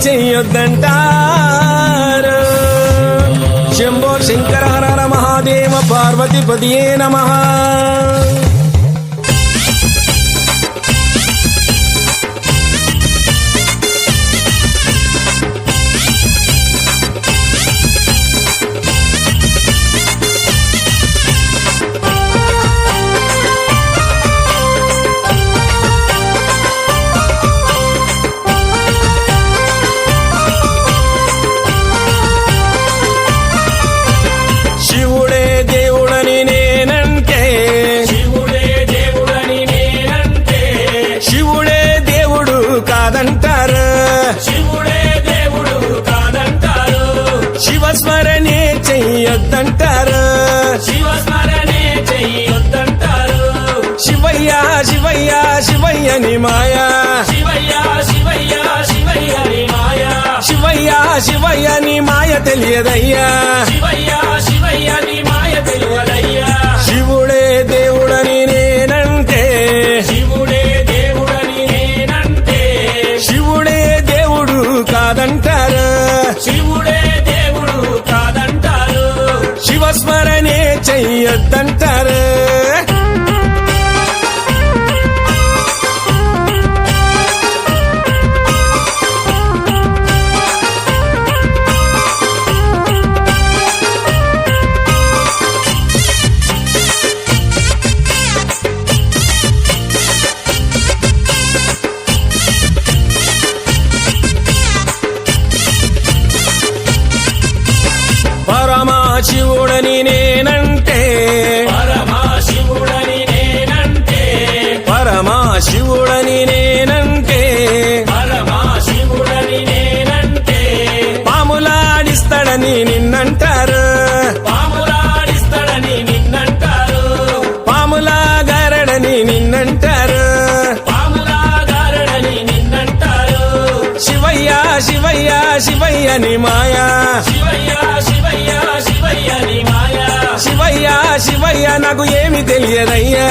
చెయ్యొద్దంటారు. శంభో శంకర హర హర మహాదేవ పార్వతీపతియే నమః. శివుడే దేవుడని నేనంటే, శివుడే దేవుడు కాదంటారు. శివస్మరణే చెయ్యొద్దంటారు. శివయ్య శివయ్య శివయ్యని మాయా, శివయ్య శివయ్యని మాయ తెలియదయ్యా. శివుడే దేవుడని నేనంటే, శివుడే దేవుడు కాదంటారు. శివస్మరణే చెయ్యొద్దంటారు. పరమశివుడని నేనంటే, పరమశివుడని నేనంటే, పాములాడిస్తాడని నిన్నంటారు. పాములాగారడని నిన్నంటారు. శివయ్య శివయ్య శివయ్యని మాయా, శివయ్య శివయ్య నాకు ఏమి తెలియదయ్యా.